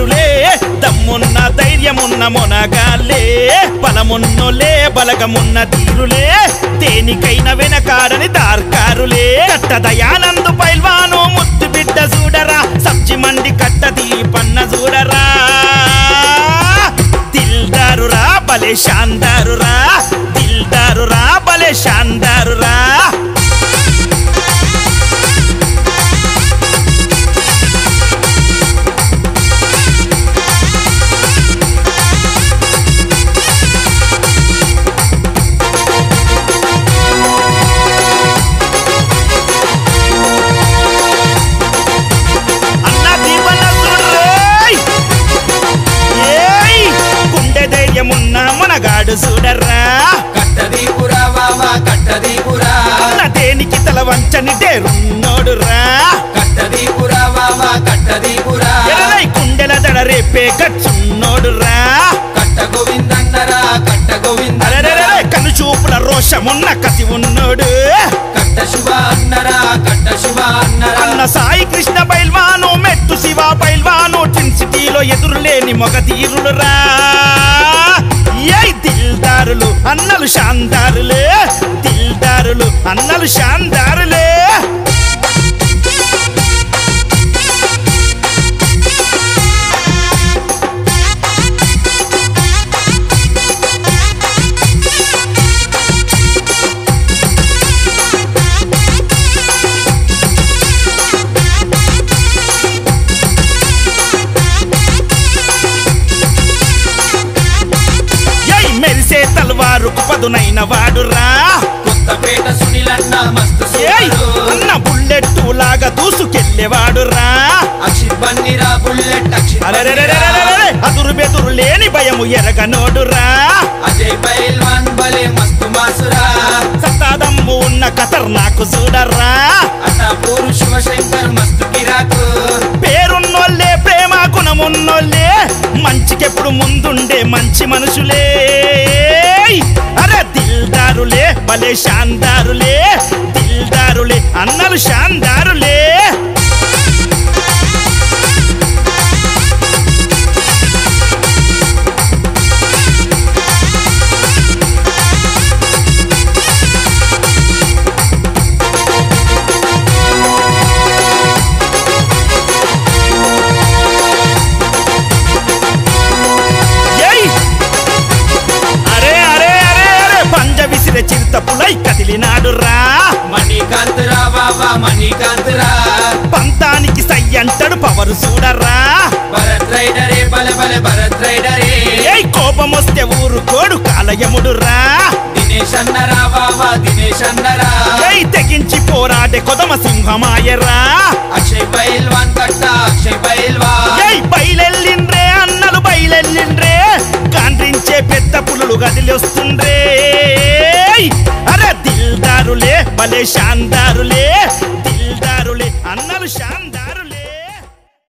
దిల్దారులే దమ్మున్న ధైర్యమున్న మొనగాళ్ళే బలమున్నోలే బలగమున్న తీరులే దేనికైన వెనకాడని దార్కారులే కట్ట దయానందు పైల్వాను ముద్దు బిడ్డ చూడరా సబ్జి మండి కట్ట దీపన్న చూడరా దిల్దారురా భలే శాందారురా దిల్దారురా భలే శాందారురా మనగాడు చూడర్రా కట్టదీపురా బావా కట్టదీపురా అన్న దేనికి తల వంచని డేరున్నోడురా కట్టదీపురా బావా కట్టదీపురా ఎరలై కుండెల దడ రేపే గచ్చున్నోడురా కట్ట గోవిందన్నరా కట్ట గోవిందన్నరా కను చూపుల రోషమున్న కసి ఉన్నోడు కట్ట శివ అన్నరా కట్ట శివ అన్నరా అన్న సాయి కృష్ణ పైల్వాను మెట్టు శివ పైల్వాను టిన్ సిటీలో ఎదురులేని మొగ తీరుడురా దిల్దారులు అన్నలు శాందారులే దిల్దారులు అన్నలు శాందారులే మెరిసే తల్వారుకు పదునైన వాడురా కొత్తపేట సునీలన్న మస్తు అన్న బుల్లెట్టు లాగా దూసుకెళ్ళేవాడురా అక్షిత్ బన్నీరా బుల్లెట్ అదురు బెదురు లేని భయము ఎరగనోడురా అజయ్ పైల్వాన్ భలే మస్తు మాసురా సత్తాదమ్ము ఉన్న ఖతర్నాకు చూడర్రా అటాపూరు శివశంకర్ మస్తు కిరాకు పేరున్నోళ్ళే ప్రేమ గుణమున్నోళ్ళే మంచికెప్పుడు ముందుండే మంచి మనుషులే అరే దిల్దారులే భలే శాందారులే దిల్దారులే అన్నలు శాందారులే చిరుతపులై కదిలినాడురా మణికాంతరా బాబా మణికాంతరా పంతానికి సై అంటాడు పవరు చూడరా భరత్ రైడరే బలె బలె భరత్ రైడరే కోపం వస్తే ఊరుకోడు కాలయముడురా దినేష్ అన్నరా బాబా దినేష్ అన్నరా తెగించి పోరాడే కొదమ సింహమాయరా అక్షయ్ పైల్వాన్ కట్ట అక్షయ్ పైల్వాన్ బయలెల్లిండ్రే అన్నలు బయలెల్లిండ్రే కాండ్రించే పెద్ద పులులు గదిలి వస్తుండ్రే అరే దిల్దారులే భలే శాందారులే దిల్దారులే అన్నలు శాందారులే